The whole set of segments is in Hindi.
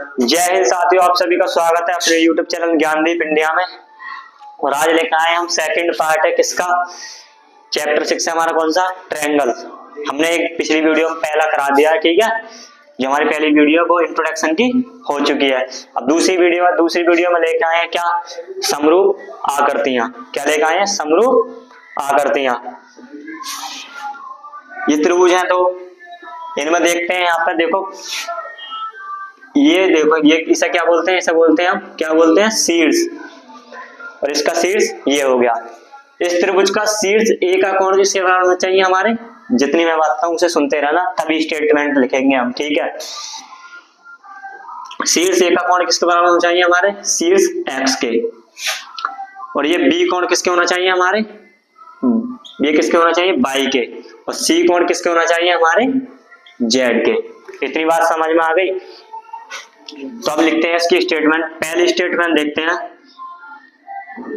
जय हिंद साथियों, आप सभी का स्वागत है अपने YouTube चैनल ज्ञानदीप इंडिया में। और आज लेकर आए हम सेकंड पार्ट है किसका, चैप्टर 6 है हमारा, कौन सा, ट्रायंगल। हमने एक पिछली वीडियो में पहला करा दिया है, ठीक है, जो हमारी पहली वीडियो वो इंट्रोडक्शन की हो चुकी है। अब दूसरी वीडियो में लेकर आए हैं क्या, समरूप आकृतियां। क्या लेकर आए हैं, समरूप आकृतियां। ये त्रिभुज है तो इनमें देखते हैं, यहाँ पर देखो, ये देखो, ये इसे क्या बोलते हैं, इसे बोलते हैं हम, क्या बोलते हैं, शीर्ष। और इसका शीर्ष ये हो गया। इस त्रिभुज का शीर्ष ए का कोण किसके बराबर होना चाहिए हमारे, जितनी मैं बात हूं उसे सुनते रहना, तभी स्टेटमेंट लिखेंगे हम, ठीक है। शीर्ष ए का कोण किसके बराबर होना चाहिए हमारे, शीर्ष एक्स के। और ये बी कोण किसके होना चाहिए हमारे, ये किसके होना चाहिए, वाई के। और सी कोण किसके होना चाहिए हमारे, जेड के। इतनी बात समझ में आ गई। तो अब लिखते हैं इसकी स्टेटमेंट। पहली स्टेटमेंट देखते हैं,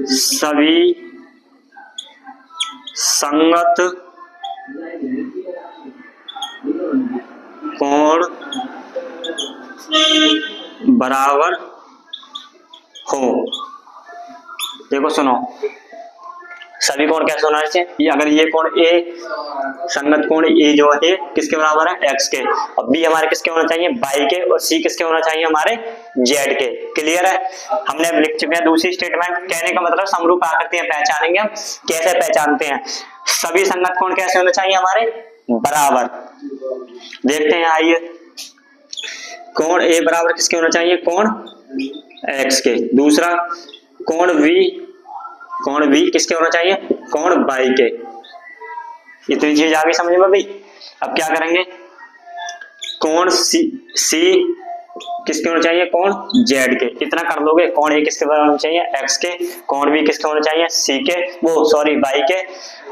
सभी संगत कोण बराबर हो। देखो सुनो, सभी कोण कैसे होना चाहिए, अगर ये कोण ए, संगत कोण ए जो है किसके बराबर है, एक्स के। और बी हमारे किसके होना चाहिए, वाई के। और सी किसके होना चाहिए हमारे, जेड के। क्लियर है, हमने अब लिख चुके हैं दूसरी स्टेटमेंट। कहने का मतलब समरूप आकृतियां पहचानेंगे हम। कैसे पहचानते हैं, सभी संगत कोण कैसे होने चाहिए हमारे, बराबर। देखते हैं, आइए। कोण ए बराबर किसके होना चाहिए, कोण एक्स के। दूसरा कोण बी किसके होना चाहिए, कोण वाई के। इतनी चीज आ गई समझ में भाई। अब क्या करेंगे, कोण सी किसके होना चाहिए, कोण जेड के। इतना कर लोगे। कोण ए किसके बराबर होना चाहिए, एक्स के। कोण बी किसके होना चाहिए, सी के, वाई के।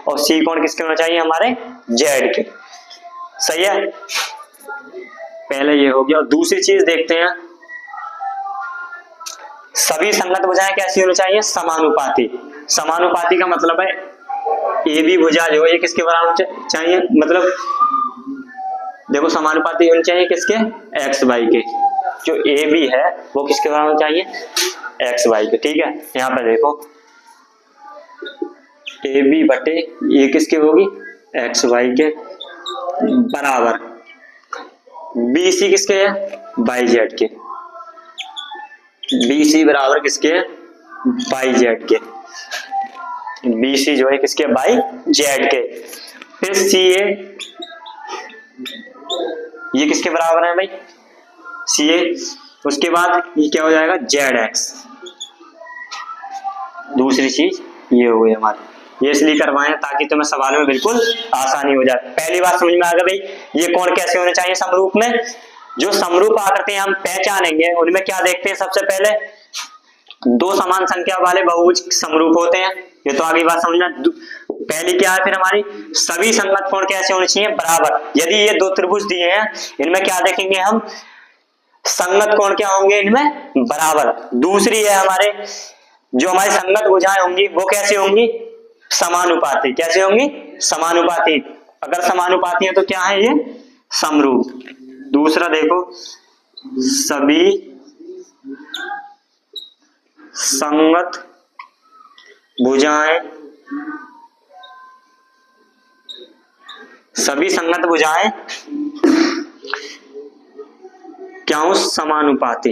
और सी कोण किसके होना चाहिए हमारे, जेड के। सही है, पहले ये हो गया। और दूसरी चीज देखते हैं, सभी संगत भुजाएं कैसी होनी चाहिए, समानुपाती। समानुपाती का मतलब है ए बी भुजा जो ये किसके बराबर चाहिए, मतलब देखो समानुपाती होनी चाहिए किसके, एक्स वाई के। जो ए बी है वो किसके बराबर चाहिए, एक्स वाई के, ठीक है। यहाँ पे देखो, ए बी बटे ये किसके होगी, एक्स वाई के, बराबर बी सी किसके है, वाई जेड के। बी सी बराबर किसके है, वाई जेड के। बी सी जो है किसके, वाई जेड के। फिर सी ए, ये किसके बराबर है भाई, सी ए। उसके बाद ये क्या हो जाएगा, जेड एक्स। दूसरी चीज ये हो गई हमारी। ये इसलिए करवाएं ताकि तुम्हें सवाल में बिल्कुल आसानी हो जाए। पहली बात समझ में आ गई भाई, ये कोण कैसे होने चाहिए समरूप में। जो समरूप आकृतियां हम पहचानेंगे उनमें क्या देखते हैं, सबसे पहले दो समान संख्या वाले बहुभुज समरूप होते हैं। ये तो आगे बात समझना। पहली क्या है फिर हमारी, सभी संगत कोण कैसे होने चाहिए, बराबर। यदि ये दो त्रिभुज दिए हैं, इनमें क्या देखेंगे हम, संगत कोण क्या होंगे इनमें, बराबर। दूसरी है हमारे, जो हमारी संगत भुजाएं होंगी वो कैसे होंगी, समानुपाती। कैसे होंगी, समानुपाती। अगर समानुपाती है तो क्या है ये, समरूप। दूसरा देखो, सभी संगत भुजाएं, सभी संगत भुजाएं क्या हो, समानुपाती।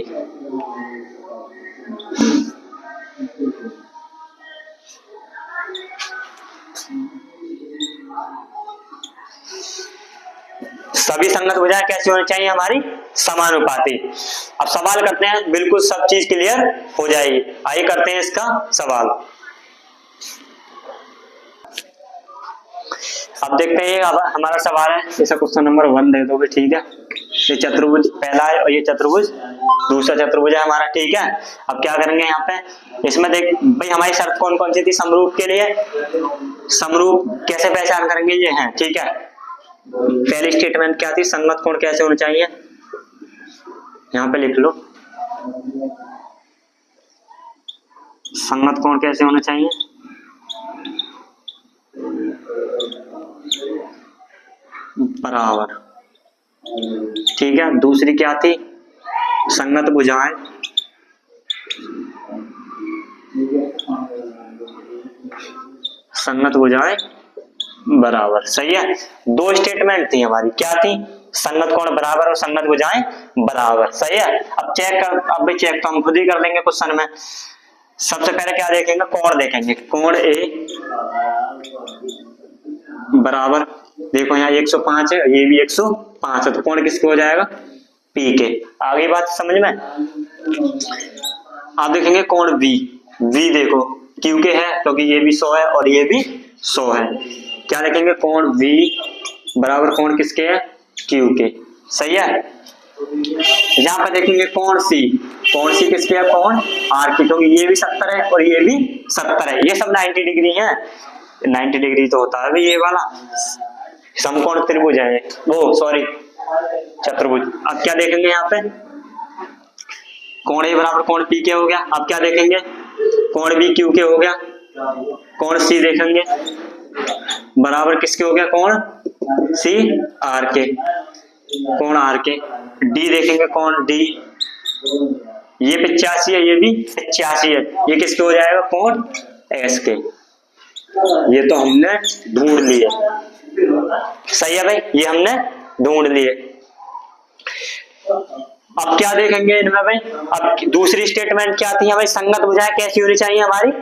सभी संगत भुजाएं कैसी होनी चाहिए हमारी, समानुपाती। अब सवाल करते हैं, बिल्कुल सब चीज क्लियर हो जाएगी। आइए करते हैं इसका सवाल। अब देखते हैं, अब हमारा सवाल है, इसे क्वेश्चन नंबर 1 दे दोगे, ठीक है। ये चतुर्भुज पहला है और ये चतुर्भुज दूसरा चतुर्भुज है हमारा, ठीक है। अब क्या करेंगे यहाँ पे, इसमें देख भाई हमारी शर्त कौन कौन सी थी समरूप के लिए, समरूप कैसे पहचान करेंगे, ये है, ठीक है। पहली स्टेटमेंट क्या थी, संगत कोण कैसे होने चाहिए, यहाँ पे लिख लो, संगत कोण कैसे होने चाहिए, बराबर, ठीक है। दूसरी क्या थी, संगत भुजाएं संगत भुजाएं बराबर। सही है, दो स्टेटमेंट थी हमारी, क्या थी? संगत कोण बराबर और संगत भुजाएं बराबर। सही है, अब चेक कर, अब भी चेक तो हम खुद ही कर लेंगे क्वेश्चन में। सबसे पहले क्या देखेंगे? कोण देखेंगे। कोण ए बराबर, देखो यहाँ 105 है, ये भी 105 है, तो कोण किसके हो जाएगा? पी के। आगे बात समझ में? आप देखेंगे कोण बी, बी देखो क्यू के है, क्योंकि ये भी 100 है और ये भी 100 है। क्या लिखेंगे? कोण बी बराबर कोण किसके है? क्यू के। सही है, यहाँ पर देखेंगे कोण सी, कोण सी किसके है? कोण आर के, क्योंकि ये भी 70 है और ये भी 70 है, ये सब 90 डिग्री है। 90 डिग्री तो होता है भाई ये वाला, समकोण त्रिभुज है वो, सॉरी चतुर्भुज। अब क्या देखेंगे यहाँ पे? कोण ए बराबर कोण पी के हो गया। अब क्या देखेंगे? कोण बी क्यू के हो गया। कोण सी देखेंगे बराबर किसके हो गया? कोण सी आर के, कोण आर के। डी देखेंगे, कोण डी, ये 85 है, ये भी 85 है, ये किसके हो जाएगा? कोण एस के। ये तो हमने ढूंढ लिए। सही है भाई, ये हमने ढूंढ लिए। अब क्या देखेंगे इनमें भाई? अब दूसरी स्टेटमेंट क्या थी भाई? संगत भुजाएं कैसी होनी चाहिए हमारी?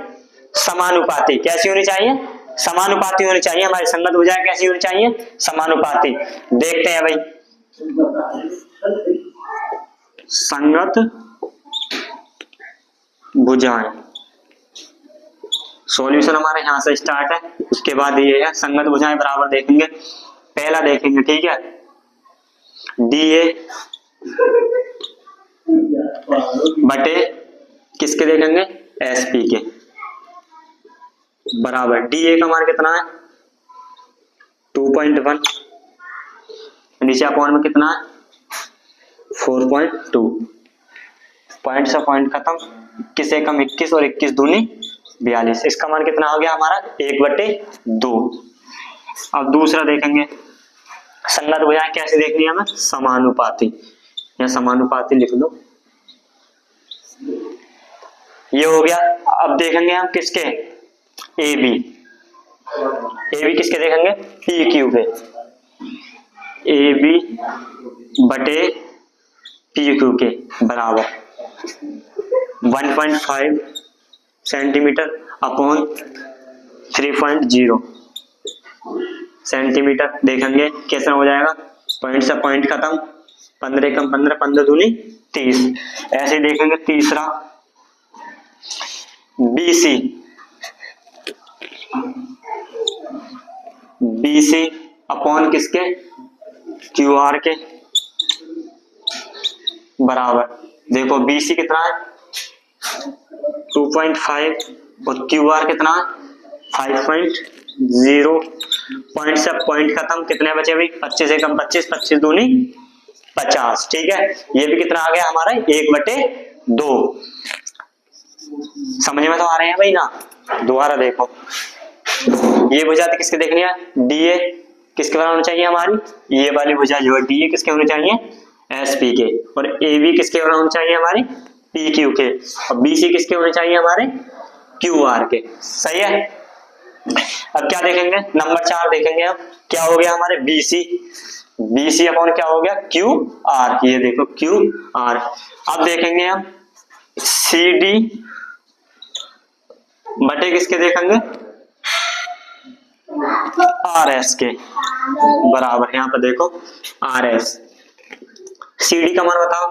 समानुपाती। कैसी होनी चाहिए? समानुपाती होनी चाहिए हमारी संगत भुजाएं। कैसी होनी चाहिए? समानुपाती। देखते हैं भाई, संगत भुजाएं, सॉल्यूशन हमारे यहां से स्टार्ट है, उसके बाद ये है संगत भुजाएं बराबर देखेंगे। पहला देखेंगे, ठीक है, डी ए बटे किसके देखेंगे? एस पी के बराबर। डी ए का मान कितना है? 2.1, नीचे अपॉन में कितना है? 4.2। पॉइंट से पॉइंट खत्म, 21 एकम 21 और 21 दूनी 42। इसका मान कितना हो गया हमारा? 1/2। अब दूसरा देखेंगे, संगत भुजाएं कैसे देखनी है हमें? समानुपाती, या समानुपाती लिख लो, ये हो गया। अब देखेंगे हम किसके? ए बी, ए बी किसके देखेंगे? पी क्यू के। ए बी बटे पी क्यू के बराबर 1.5 सेंटीमीटर अपॉन 3.0 सेंटीमीटर। देखेंगे कैसा हो जाएगा? पॉइंट से पॉइंट खत्म, 15 कम 15, 15 दूनी 30। ऐसे देखेंगे तीसरा, बीसी, बीसी अपॉन किसके? क्यू आर के बराबर। देखो बीसी कितना है? 2.5 और क्यू आर कितना है? 5.0। पॉइंट से पॉइंट खत्म, कितने बचे भाई? 25 एकम 25, 25 दूनी 50। ठीक है, ये भी कितना आ गया हमारा? 1/2। समझ में तो आ रहे हैं भाई ना? दोबारा देखो, ये भुजा किसके देखनी है? डीए किसके बराबर होनी चाहिए हमारी? ये वाली भुजा जो है डीए किसके होनी चाहिए? एस पी के। और ए बी किसके बराबर होनी चाहिए हमारी? पी क्यू के। और बी सी किसके होने चाहिए हमारे? क्यू आर के। सही है, अब क्या देखेंगे? नंबर 4 देखेंगे हम, क्या हो गया हमारे? B C, B C upon क्या हो गया? Q R. ये देखो क्यू आर। अब देखेंगे हम सी डी बटे किसके देखेंगे? आर एस के बराबर। यहाँ पर देखो आर एस, सी डी का मान बताओ?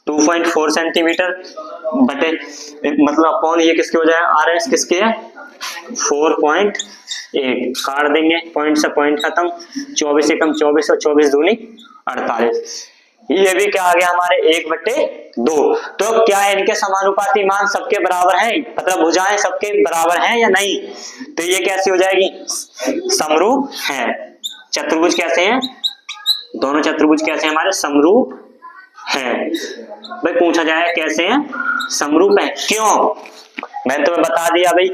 2.4 सेंटीमीटर बटे, मतलब अपॉन ये किसके हो जाएगा? आर एस किसके है? 4.8। काट देंगे, पॉइंट से पॉइंट खत्म, 24 एकम 24 और 24 दूनी 48। ये भी क्या आ गया हमारे? 1/2। तो क्या है इनके समानुपाती मान सबके बराबर हैं? मतलब भुजाएं सबके बराबर हैं या नहीं? तो ये कैसी हो जाएगी? समरूप है। चतुर्भुज कैसे हैं? दोनों चतुर्भुज कैसे हैं हमारे? समरूप है। भाई पूछा जाए कैसे हैं? समरूप है। क्यों? मैंने तुम्हें बता दिया भाई,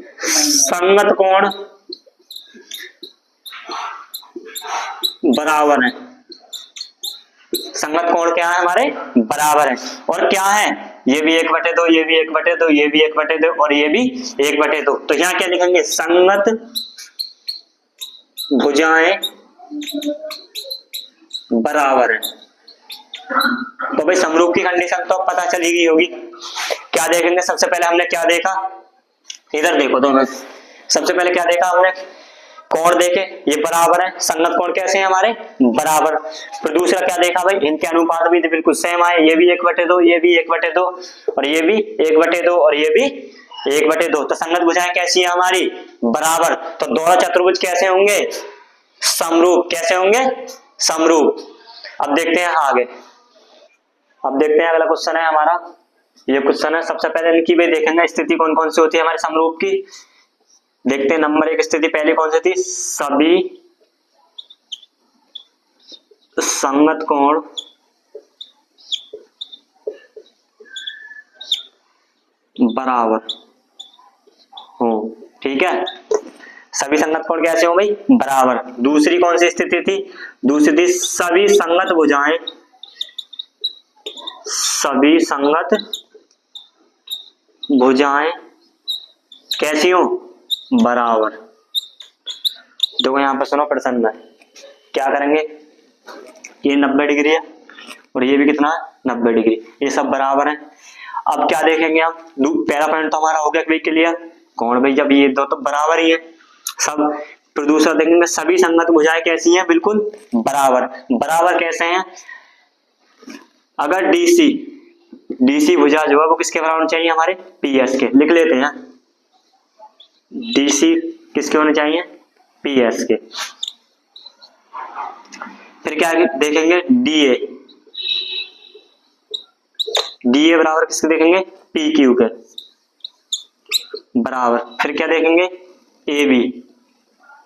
संगत कोण बराबर है संगत कोण क्या है हमारे बराबर है। और क्या है, ये भी 1/2, ये भी 1/2, ये भी 1/2 और ये भी 1/2। तो यहाँ क्या लिखेंगे, संगत भुजाएं बराबर है। तो भाई समरूप की कंडीशन तो अब पता चली गई होगी। क्या देखेंगे, सबसे पहले हमने क्या देखा, इधर देखो दोनों, सबसे पहले क्या देखा हमने, कोण देखे, ये बराबर है, संगत कोण कैसे हैं हमारे बराबर। फिर दूसरा क्या देखा भाई, इनके अनुपात भी बिल्कुल सेम आए, ये भी 1/2, ये भी 1/2 और ये भी 1/2 और ये भी 1/2। तो संगत भुजाएं कैसी है हमारी बराबर। तो दोनों चतुर्भुज कैसे होंगे, समरूप। कैसे होंगे, समरूप। अब देखते हैं आगे, अब देखते हैं अगला क्वेश्चन है हमारा, ये क्वेश्चन है। सबसे पहले इनकी भी देखेंगे स्थिति कौन कौन सी होती है हमारे समरूप की। देखते हैं नंबर 1 स्थिति पहले कौन सी थी, सभी संगत कोण बराबर हो। ठीक है, सभी संगत कोण कैसे हो भाई बराबर। दूसरी कौन सी स्थिति थी, दूसरी थी सभी संगत भुजाएं, सभी संगत भुजाएं कैसी हो बराबर। देखो यहाँ पर सुनो प्रश्न है, क्या करेंगे, ये 90 डिग्री है और ये भी कितना है 90 डिग्री, ये सब बराबर है। अब क्या देखेंगे हम, पहला पॉइंट तो हमारा हो गया भाई क्लियर, कौन भाई, जब ये दो तो बराबर ही है सब। फिर दूसरा देखेंगे सभी संगत भुजाएं कैसी हैं बिल्कुल बराबर। बराबर कैसे हैं, अगर डीसी भुजा जो है वो किसके बराबर होनी चाहिए हमारे पीएस के, लिख लेते हैं डीसी किसके होने चाहिए पीएस के। फिर क्या देखेंगे, डीए बराबर किसके देखेंगे पी क्यू के बराबर। फिर क्या देखेंगे, एबी,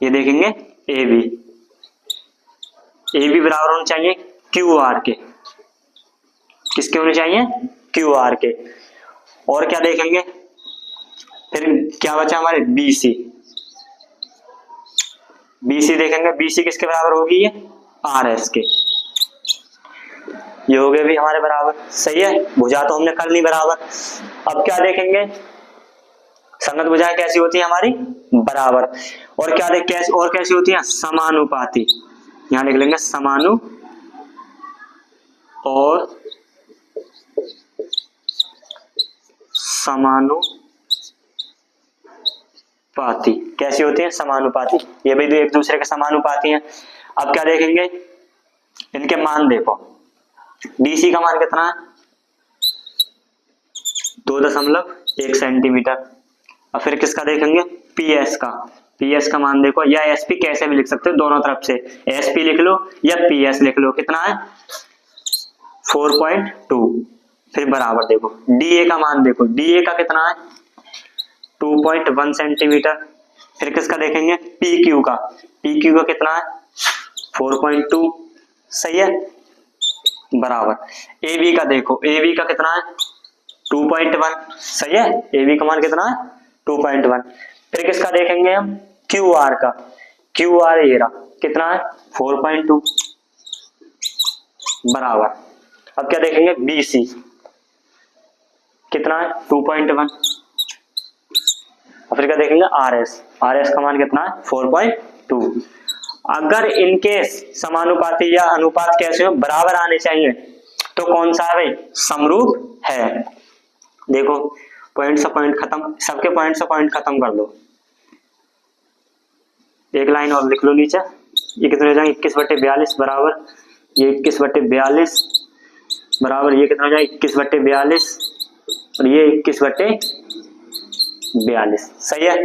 ये देखेंगे एबी बराबर होने चाहिए क्यू आर के, किसके होने चाहिए क्यू आर के। और क्या देखेंगे, फिर क्या बचा हमारे बीसी देखेंगे, बीसी किसके बराबर होगी, ये आर एस के। ये हो गए भी हमारे बराबर, सही है, भुजा तो हमने कर ली बराबर। अब क्या देखेंगे, संगत भुजाएं कैसी होती है हमारी बराबर। और क्या देख कैसे, और कैसी होती है समानुपाती, यहां लिख लेंगे समानु और समानुपाती। कैसी होती है समानुपाती, ये भी एक दूसरे के समानुपाती हैं। अब क्या देखेंगे, इनके मान देखो, डीसी का मान कितना है 2.1 सेंटीमीटर। और फिर किसका देखेंगे पीएस का मान देखो, या एसपी कैसे भी लिख सकते हो दोनों तरफ से, एसपी लिख लो या पीएस लिख लो, कितना है 4.2। फिर बराबर देखो डीए का मान देखो, डीए का कितना है 2.1 सेंटीमीटर। फिर किसका देखेंगे पीक्यू का कितना है 4.2, सही है बराबर। एबी का देखो, एबी का कितना है 2.1, सही है, एबी का मान कितना है 2.1। फिर किसका देखेंगे हम क्यू आर ये रहा, कितना है 4.2 बराबर। अब क्या देखेंगे बीसी कितना है 2.1। फिर क्या देखेंगे आरएस का मान कितना है 4.2। अगर इनके समानुपाती या अनुपात कैसे हो बराबर आने चाहिए तो कौन सा है भाई समरूप है। देखो पॉइंट से पॉइंट खत्म, सबके पॉइंट से पॉइंट खत्म कर दो, एक लाइन और लिख लो नीचे, ये कितने हो जाएंगे 21/42 बराबर, ये 21/42 बराबर, ये कितना हो जाएगा 21/42 और ये 21/42, सही है।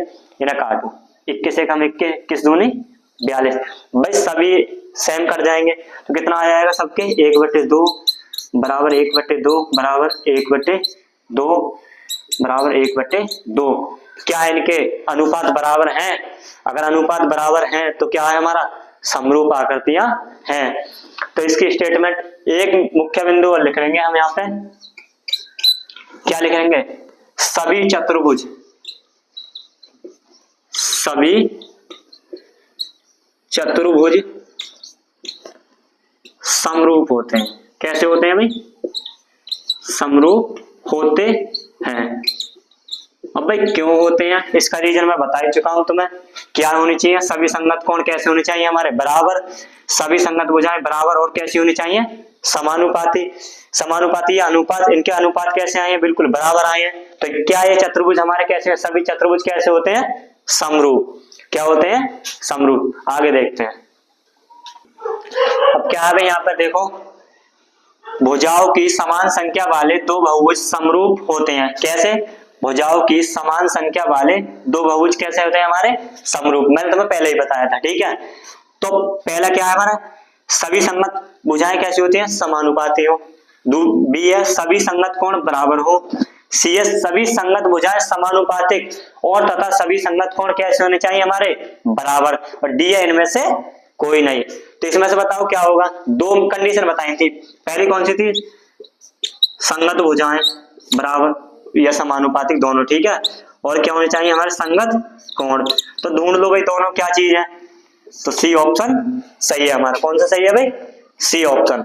इन्हें काटो, 21 एक हम 21 दूनी 42, भाई सभी सेम कर जाएंगे तो कितना आ जाएगा सबके 1/2 बराबर 1/2 बराबर 1/2 बराबर 1/2। क्या है इनके अनुपात बराबर हैं, अगर अनुपात बराबर हैं तो क्या है हमारा समरूप आकृतियां हैं। तो इसकी स्टेटमेंट एक मुख्य बिंदु और लिख लेंगे हम यहाँ पे, क्या लिखेंगे सभी चतुर्भुज समरूप होते हैं, कैसे होते हैं भाई, समरूप होते हैं। अब भाई क्यों होते हैं, इसका रीजन मैं बता ही चुका हूं तुम्हें। क्या होनी चाहिए, सभी संगत कोण कैसे होने चाहिए हमारे, बराबर। सभी संगत भुजाएं बराबर और कैसी होनी चाहिए, समानुपाती। समानुपाती या अनुपात, इनके अनुपात कैसे आए हैं, बिल्कुल बराबर आए हैं। तो क्या ये चतुर्भुज हमारे कैसे हैं, सभी चतुर्भुज कैसे होते हैं, समरूप। क्या होते हैं, समरूप। आगे देखते हैं। अब क्या है भाई, यहाँ पर देखो, भुजाओं की समान संख्या वाले दो बहुभुज समरूप होते हैं। कैसे, भुजाओं की समान संख्या वाले दो बहुभुज कैसे होते हैं हमारे, समरूप। मैंने तुम्हें पहले ही बताया था, ठीक है। तो पहला क्या है हमारा, सभी संगत भुजाएं कैसी होती हैं, समानुपाती हो। बी है, सभी संगत कोण बराबर हो। सी है, सभी संगत भुजाएं समानुपातिक और तथा सभी संगत कोण कैसे होने चाहिए हमारे, बराबर। और डी है, इनमें से कोई नहीं। तो इसमें से बताओ क्या होगा, दो कंडीशन बताई थी। पहली कौन सी थी, संगत भुजाएं बराबर या समानुपातिक दोनों, ठीक है। और क्या होने चाहिए हमारे, संगत कोण। तो ढूंढ लो भाई दोनों क्या चीज है। तो सी ऑप्शन सही है हमारा। कौन सा सही है भाई, सी ऑप्शन।